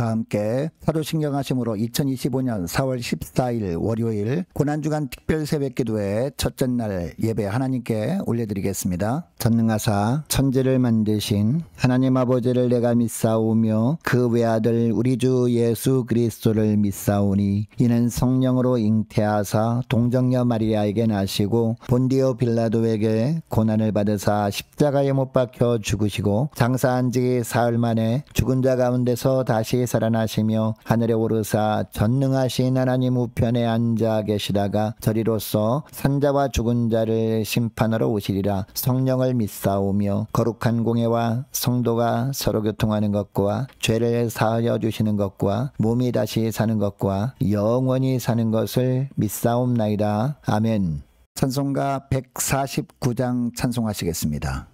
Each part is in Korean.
다 함께 사도신경 하심으로 2025년 4월 14일 월요일 고난주간 특별 새벽기도의 첫째 날 예배 하나님께 올려드리겠습니다. 전능하사 천지를 만드신 하나님 아버지를 내가 믿사오며 그 외아들 우리 주 예수 그리스도를 믿사오니 이는 성령으로 잉태하사 동정녀 마리아에게 나시고 본디오 빌라도에게 고난을 받으사 십자가에 못 박혀 죽으시고 장사한 지 사흘 만에 죽은 자 가운데서 다시 살아나시며 하늘에 오르사 전능하신 하나님 우편에 앉아 계시다가 저리로서 산자와 죽은 자를 심판하러 오시리라. 성령을 믿사오며 거룩한 공예와 성도가 서로 교통하는 것과 죄를 사하여 주시는 것과 몸이 다시 사는 것과 영원히 사는 것을 믿사옵나이다. 아멘. 찬송가 149장 찬송하시겠습니다.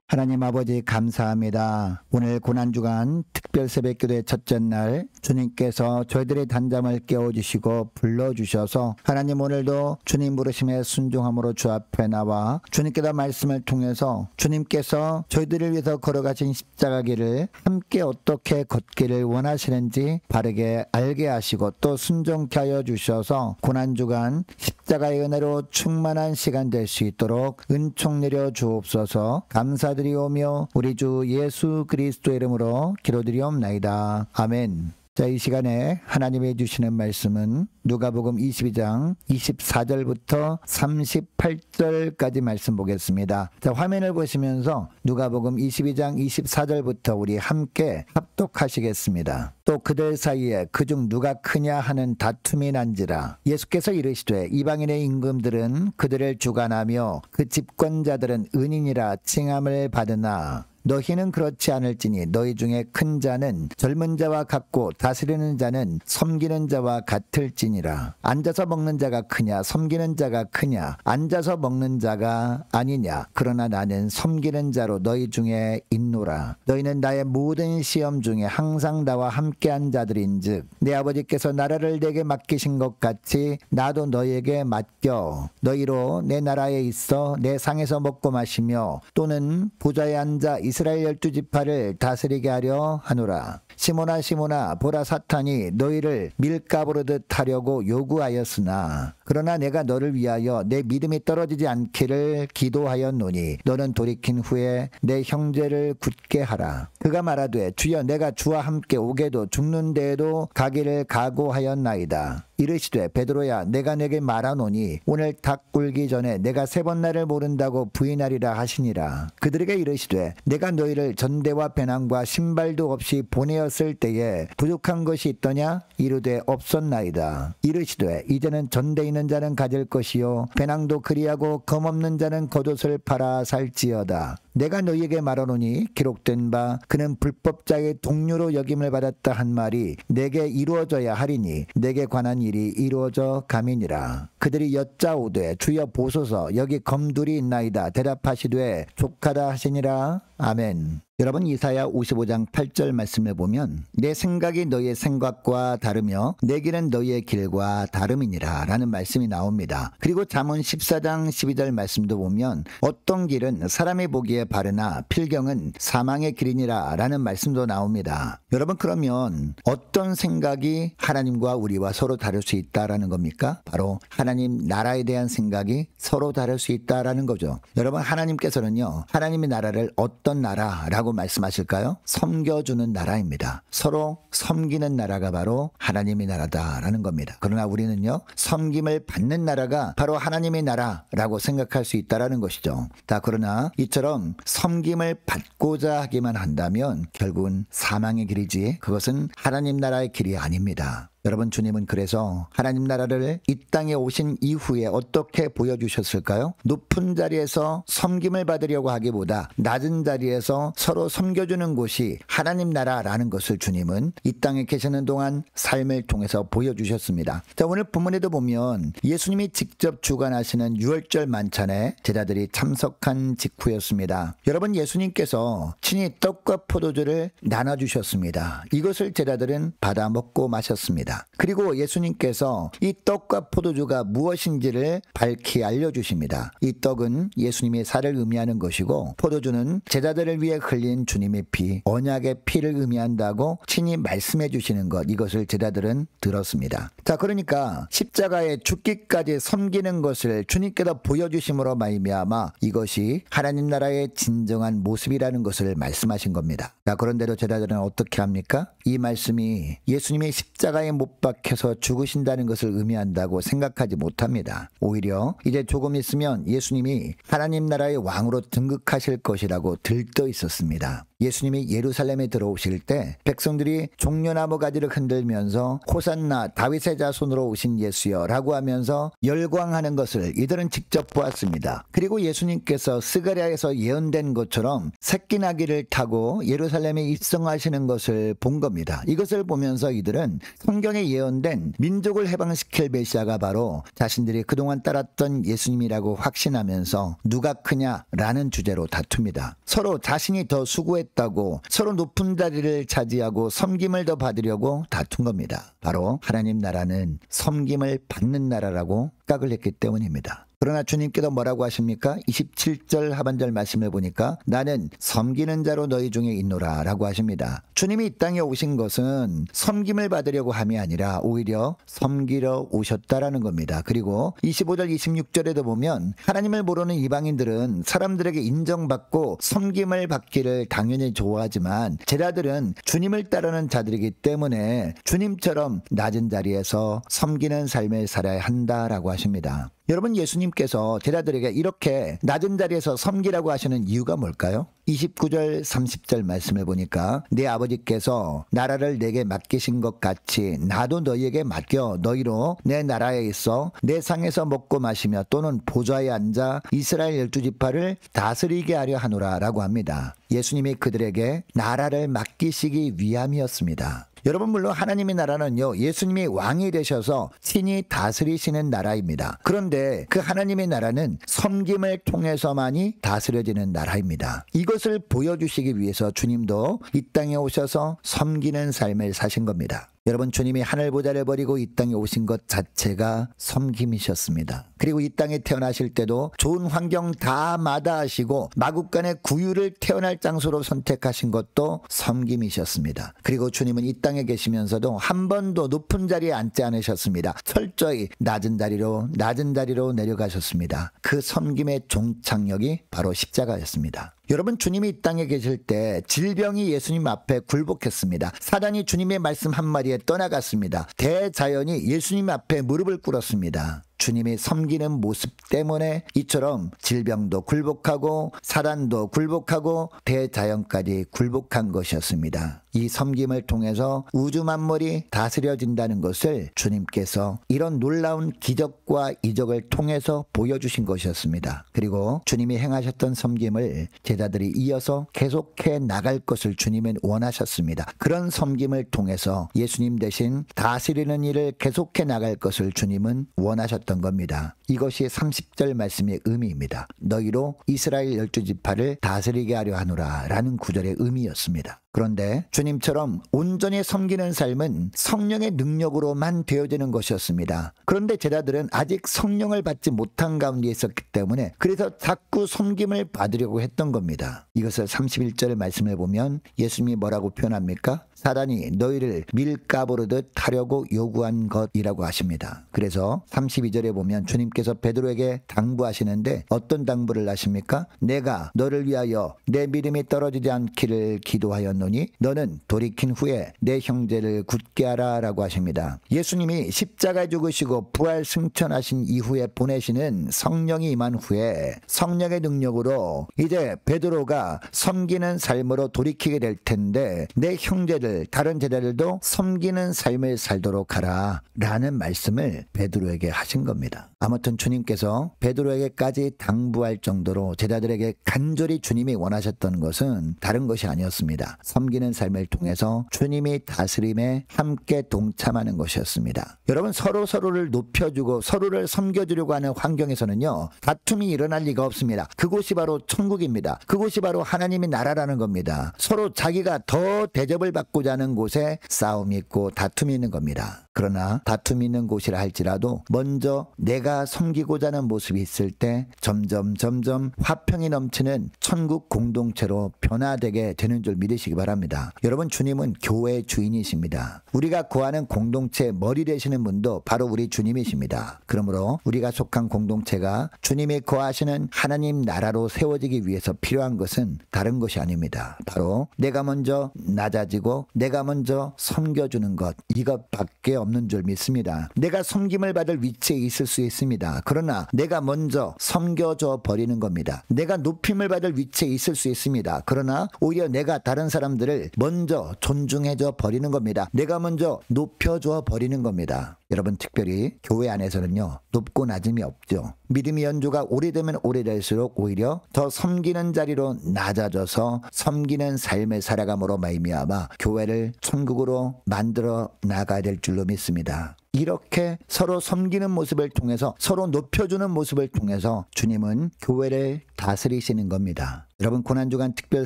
하나님 아버지 감사합니다. 오늘 고난주간 특별 새벽기도의 첫째 날 주님께서 저희들의 단잠을 깨워주시고 불러주셔서 하나님 오늘도 주님 부르심에 순종함으로 주 앞에 나와 주님께서 말씀을 통해서 주님께서 저희들을 위해서 걸어가신 십자가 길을 함께 어떻게 걷기를 원하시는지 바르게 알게 하시고 또 순종케 하여 주셔서 고난주간 십자가의 은혜로 충만한 시간 될 수 있도록 은총 내려 주옵소서. 감사드리오며 우리 주 예수 그리스도 이름으로 기도드리옵나이다. 아멘. 자, 이 시간에 하나님이 주시는 말씀은 누가복음 22장 24절부터 38절까지 말씀 보겠습니다. 자, 화면을 보시면서 누가복음 22장 24절부터 우리 함께 합독하시겠습니다. 또 그들 사이에 그중 누가 크냐 하는 다툼이 난지라. 예수께서 이르시되 이방인의 임금들은 그들을 주관하며 그 집권자들은 은인이라 칭함을 받으나 너희는 그렇지 않을지니 너희 중에 큰 자는 젊은 자와 같고 다스리는 자는 섬기는 자와 같을지니라. 앉아서 먹는 자가 크냐 섬기는 자가 크냐. 앉아서 먹는 자가 아니냐. 그러나 나는 섬기는 자로 너희 중에 있노라. 너희는 나의 모든 시험 중에 항상 나와 함께한 자들인즉 내 아버지께서 나라를 내게 맡기신 것 같이 나도 너희에게 맡겨 너희로 내 나라에 있어 내 상에서 먹고 마시며 또는 보좌에 앉아 이스라엘 12지파를 다스리게 하려 하노라. 시몬아 시몬아 보라 사탄이 너희를 밀가부르듯 하려고 요구하였으나 그러나 내가 너를 위하여 내 믿음이 떨어지지 않기를 기도하였노니 너는 돌이킨 후에 내 형제를 굳게 하라. 그가 말하되 주여 내가 주와 함께 오게도 죽는 데에도 가기를 각오하였나이다. 이르시되 베드로야 내가 내게 말하노니 오늘 닭 굴기 전에 내가 3번 나를 모른다고 부인하리라 하시니라. 그들에게 이르시되 내가 너희를 전대와 배낭과 신발도 없이 보내었을 때에 부족한 것이 있더냐? 이르되 없었나이다. 이르시되 이제는 전대 있는 자는 가질 것이요 배낭도 그리하고 검없는 자는 겉옷을 팔아 살지어다. 내가 너희에게 말하노니 기록된 바 그는 불법자의 동료로 여김을 받았다 한 말이 내게 이루어져야 하리니 내게 관한 일이 이루어져 감이니라. 그들이 여짜오되 주여 보소서 여기 검둘이 있나이다. 대답하시되 족하다 하시니라. 아멘. 여러분 이사야 55장 8절 말씀을 보면 내 생각이 너희의 생각과 다르며 내 길은 너희의 길과 다름이니라 라는 말씀이 나옵니다. 그리고 잠언 14장 12절 말씀도 보면 어떤 길은 사람이 보기에 바르나 필경은 사망의 길이니라 라는 말씀도 나옵니다. 여러분 그러면 어떤 생각이 하나님과 우리와 서로 다를 수 있다라는 겁니까? 바로 하나님 나라에 대한 생각이 서로 다를 수 있다라는 거죠. 여러분 하나님께서는요 하나님의 나라를 어떤 나라라고 말씀하실까요? 섬겨주는 나라입니다. 서로 섬기는 나라가 바로 하나님의 나라다라는 겁니다. 그러나 우리는요 섬김을 받는 나라가 바로 하나님의 나라라고 생각할 수 있다라는 것이죠. 그러나 이처럼 섬김을 받고자 하기만 한다면 결국은 사망의 길이지 그것은 하나님 나라의 길이 아닙니다. 여러분 주님은 그래서 하나님 나라를 이 땅에 오신 이후에 어떻게 보여주셨을까요? 높은 자리에서 섬김을 받으려고 하기보다 낮은 자리에서 서로 섬겨주는 곳이 하나님 나라라는 것을 주님은 이 땅에 계시는 동안 삶을 통해서 보여주셨습니다. 자, 오늘 본문에도 보면 예수님이 직접 주관하시는 유월절 만찬에 제자들이 참석한 직후였습니다. 여러분 예수님께서 친히 떡과 포도주를 나눠주셨습니다. 이것을 제자들은 받아 먹고 마셨습니다. 그리고 예수님께서 이 떡과 포도주가 무엇인지를 밝히 알려주십니다. 이 떡은 예수님의 살을 의미하는 것이고 포도주는 제자들을 위해 흘린 주님의 피, 언약의 피를 의미한다고 친히 말씀해 주시는 것, 이것을 제자들은 들었습니다. 자, 그러니까 십자가에 죽기까지 섬기는 것을 주님께서 보여주심으로 말미암아 이것이 하나님 나라의 진정한 모습이라는 것을 말씀하신 겁니다. 자, 그런데도 제자들은 어떻게 합니까? 이 말씀이 예수님이 십자가에 못 박혀서 죽으신다는 것을 의미한다고 생각하지 못합니다. 오히려 이제 조금 있으면 예수님이 하나님 나라의 왕으로 등극하실 것이라고 들떠 있었습니다. 예수님이 예루살렘에 들어오실 때 백성들이 종려나무 가지를 흔들면서 호산나 다윗의 자손으로 오신 예수여 라고 하면서 열광하는 것을 이들은 직접 보았습니다. 그리고 예수님께서 스가랴에서 예언된 것처럼 새끼나귀를 타고 예루살렘에 입성하시는 것을 본 겁니다. 이것을 보면서 이들은 성경에 예언된 민족을 해방시킬 메시아가 바로 자신들이 그동안 따랐던 예수님이라고 확신하면서 누가 크냐라는 주제로 다툽니다. 서로 자신이 더 수고했다고 서로 높은 자리를 차지하고 섬김을 더 받으려고 다툰 겁니다. 바로 하나님 나라는 섬김을 받는 나라라고 생각을 했기 때문입니다. 그러나 주님께서 뭐라고 하십니까? 27절 하반절 말씀을 보니까 나는 섬기는 자로 너희 중에 있노라 라고 하십니다. 주님이 이 땅에 오신 것은 섬김을 받으려고 함이 아니라 오히려 섬기러 오셨다라는 겁니다. 그리고 25절 26절에도 보면 하나님을 모르는 이방인들은 사람들에게 인정받고 섬김을 받기를 당연히 좋아하지만 제자들은 주님을 따르는 자들이기 때문에 주님처럼 낮은 자리에서 섬기는 삶을 살아야 한다라고 하십니다. 여러분, 예수님께서 제자들에게 이렇게 낮은 자리에서 섬기라고 하시는 이유가 뭘까요? 29절 30절 말씀을 보니까 내 아버지께서 나라를 내게 맡기신 것 같이 나도 너희에게 맡겨 너희로 내 나라에 있어 내 상에서 먹고 마시며 또는 보좌에 앉아 이스라엘 12지파를 다스리게 하려 하노라 라고 합니다. 예수님이 그들에게 나라를 맡기시기 위함이었습니다. 여러분, 물론 하나님의 나라는요, 예수님이 왕이 되셔서 친히 다스리시는 나라입니다. 그런데 그 하나님의 나라는 섬김을 통해서만이 다스려지는 나라입니다. 이것을 보여주시기 위해서 주님도 이 땅에 오셔서 섬기는 삶을 사신 겁니다. 여러분, 주님이 하늘보좌를 버리고 이 땅에 오신 것 자체가 섬김이셨습니다. 그리고 이 땅에 태어나실 때도 좋은 환경 다 마다하시고 마국간의 구유를 태어날 장소로 선택하신 것도 섬김이셨습니다. 그리고 주님은 이 땅에 계시면서도 한 번도 높은 자리에 앉지 않으셨습니다. 철저히 낮은 자리로 내려가셨습니다. 그 섬김의 종착역이 바로 십자가였습니다. 여러분, 주님이 이 땅에 계실 때 질병이 예수님 앞에 굴복했습니다. 사단이 주님의 말씀 한마디에 떠나갔습니다. 대자연이 예수님 앞에 무릎을 꿇었습니다. 주님이 섬기는 모습 때문에 이처럼 질병도 굴복하고 사단도 굴복하고 대자연까지 굴복한 것이었습니다. 이 섬김을 통해서 우주 만물이 다스려진다는 것을 주님께서 이런 놀라운 기적과 이적을 통해서 보여주신 것이었습니다. 그리고 주님이 행하셨던 섬김을 제자들이 이어서 계속해 나갈 것을 주님은 원하셨습니다. 그런 섬김을 통해서 예수님 대신 다스리는 일을 계속해 나갈 것을 주님은 원하셨던 겁니다. 이것이 30절 말씀의 의미입니다. 너희로 이스라엘 12지파를 다스리게 하려 하노라 라는 구절의 의미였습니다. 그런데 주님처럼 온전히 섬기는 삶은 성령의 능력으로만 되어지는 것이었습니다. 그런데 제자들은 아직 성령을 받지 못한 가운데 있었기 때문에 그래서 자꾸 섬김을 받으려고 했던 겁니다. 이것을 31절의 말씀을 보면 예수님이 뭐라고 표현합니까? 사단이 너희를 밀가부르듯 하려고 요구한 것이라고 하십니다. 그래서 32절에 보면 주님께서 베드로에게 당부하시는데 어떤 당부를 하십니까? 내가 너를 위하여 내 믿음이 떨어지지 않기를 기도하였노니 너는 돌이킨 후에 내 형제를 굳게 하라 라고 하십니다. 예수님이 십자가에 죽으시고 부활 승천하신 이후에 보내시는 성령이 임한 후에 성령의 능력으로 이제 베드로가 섬기는 삶으로 돌이키게 될 텐데 내 형제들 다른 제자들도 섬기는 삶을 살도록 하라 라는 말씀을 베드로에게 하신 겁니다. 아무튼 주님께서 베드로에게까지 당부할 정도로 제자들에게 간절히 주님이 원하셨던 것은 다른 것이 아니었습니다. 섬기는 삶을 통해서 주님이 다스림에 함께 동참하는 것이었습니다. 여러분, 서로를 높여주고 서로를 섬겨주려고 하는 환경에서는요, 다툼이 일어날 리가 없습니다. 그곳이 바로 천국입니다. 그곳이 바로 하나님의 나라라는 겁니다. 서로 자기가 더 대접을 받고자 하는 곳에 싸움이 있고 다툼이 있는 겁니다. 그러나 다툼이 있는 곳이라 할지라도 먼저 내가 섬기고자 하는 모습이 있을 때 점점 화평이 넘치는 천국 공동체로 변화되게 되는 줄 믿으시기 바랍니다. 여러분, 주님은 교회의 주인이십니다. 우리가 거하는 공동체의 머리 되시는 분도 바로 우리 주님이십니다. 그러므로 우리가 속한 공동체가 주님이 거하시는 하나님 나라로 세워지기 위해서 필요한 것은 다른 것이 아닙니다. 바로 내가 먼저 낮아지고 내가 먼저 섬겨주는 것, 이것밖에 없는 줄 믿습니다. 내가 섬김을 받을 위치에 있을 수 있습니다. 그러나 내가 먼저 섬겨줘 버리는 겁니다. 내가 높임을 받을 위치에 있을 수 있습니다. 그러나 오히려 내가 다른 사람들을 먼저 존중해줘 버리는 겁니다. 내가 먼저 높여줘 버리는 겁니다. 여러분, 특별히 교회 안에서는요, 높고 낮음이 없죠. 믿음의 연주가 오래되면 오래될수록 오히려 더 섬기는 자리로 낮아져서 섬기는 삶을 살아감으로 말미암아 교회를 천국으로 만들어 나가야 될 줄로 믿습니다. 이렇게 서로 섬기는 모습을 통해서 서로 높여주는 모습을 통해서 주님은 교회를 다스리시는 겁니다. 여러분, 고난주간 특별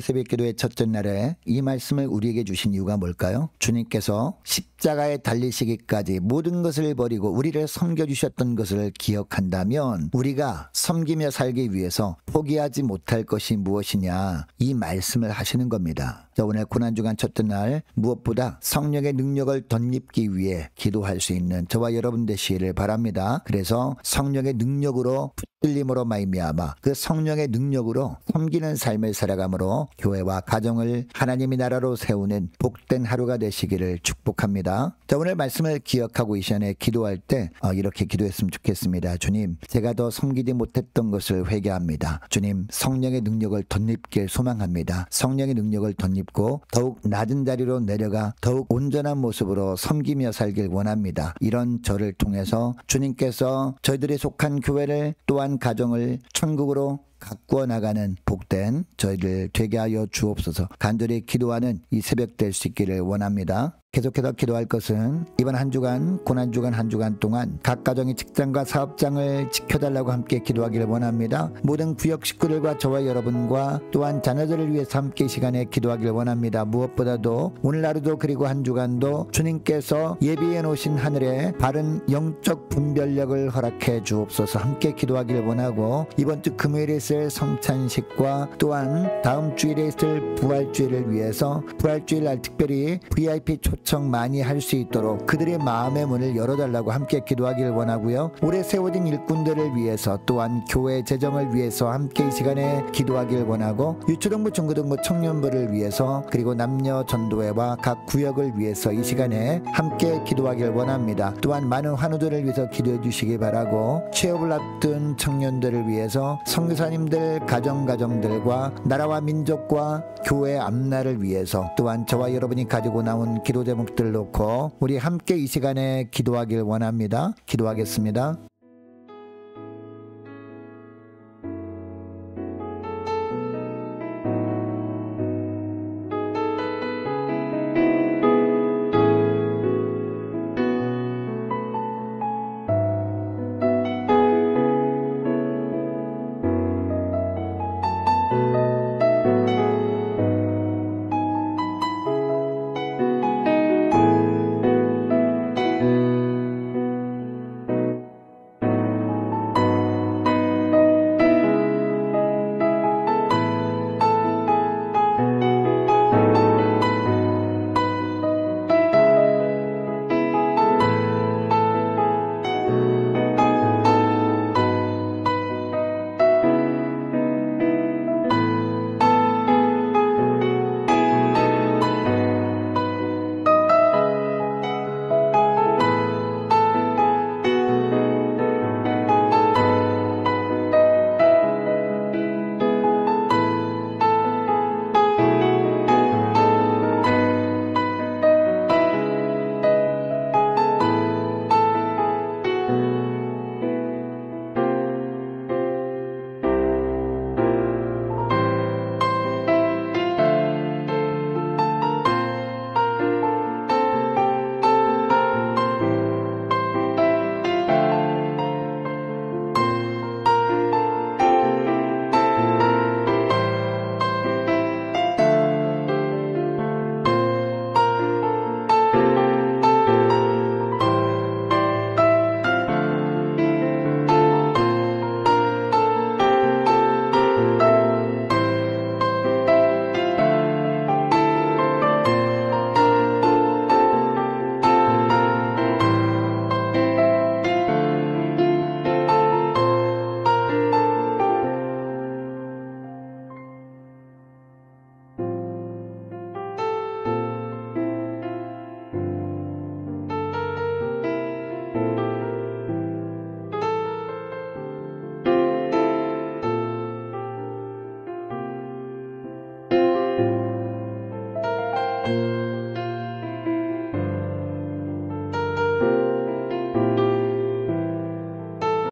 새벽기도의 첫째 날에 이 말씀을 우리에게 주신 이유가 뭘까요? 주님께서 십자가에 달리시기까지 모든 것을 버리고 우리를 섬겨주셨던 것을 기억한다면 우리가 섬기며 살기 위해서 포기하지 못할 것이 무엇이냐, 이 말씀을 하시는 겁니다. 자, 오늘 고난주간 첫째 날 무엇보다 성령의 능력을 덧입기 위해 기도할 수 있는 저와 여러분 되시기를 바랍니다. 그래서 성령의 능력으로 붙들림으로 말미암아 그 성령의 능력으로 섬기는 삶을 살아감으로 교회와 가정을 하나님의 나라로 세우는 복된 하루가 되시기를 축복합니다. 자, 오늘 말씀을 기억하고 이 시간에 기도할 때 이렇게 기도했으면 좋겠습니다. 주님, 제가 더 섬기지 못했던 것을 회개합니다. 주님, 성령의 능력을 덧입길 소망합니다. 성령의 능력을 덧입고 더욱 낮은 자리로 내려가 더욱 온전한 모습으로 섬기며 살길 원합니다. 이런 저를 통해서 주님께서 저희들이 속한 교회를 또한 가정을 천국으로 가꾸어 나가는 복된 저희들 되게 하여 주옵소서. 간절히 기도하는 이 새벽 될 수 있기를 원합니다. 계속해서 기도할 것은 이번 한 주간 고난주간 한 주간 동안 각 가정의 직장과 사업장을 지켜달라고 함께 기도하기를 원합니다. 모든 구역 식구들과 저와 여러분과 또한 자녀들을 위해서 함께 이 시간에 기도하기를 원합니다. 무엇보다도 오늘 하루도 그리고 한 주간도 주님께서 예비해 놓으신 하늘에 바른 영적 분별력을 허락해 주옵소서. 함께 기도하기를 원하고 이번 주 금요일에 있을 성찬식과 또한 다음 주일에 있을 부활주일을 위해서 부활주일 날 특별히 VIP 초청 많이 할 수 있도록 그들의 마음의 문을 열어달라고 함께 기도하기를 원하고요. 올해 세워진 일꾼들을 위해서 또한 교회 재정을 위해서 함께 이 시간에 기도하기를 원하고 유초등부 중고등부 청년부를 위해서 그리고 남녀 전도회와 각 구역을 위해서 이 시간에 함께 기도하기를 원합니다. 또한 많은 환우들을 위해서 기도해 주시기 바라고 취업을 앞둔 청년들을 위해서 선교사님들 가정들과 나라와 민족과 교회 앞날을 위해서 또한 저와 여러분이 가지고 나온 기도 제목들 놓고 우리 함께 이 시간에 기도하길 원합니다. 기도하겠습니다.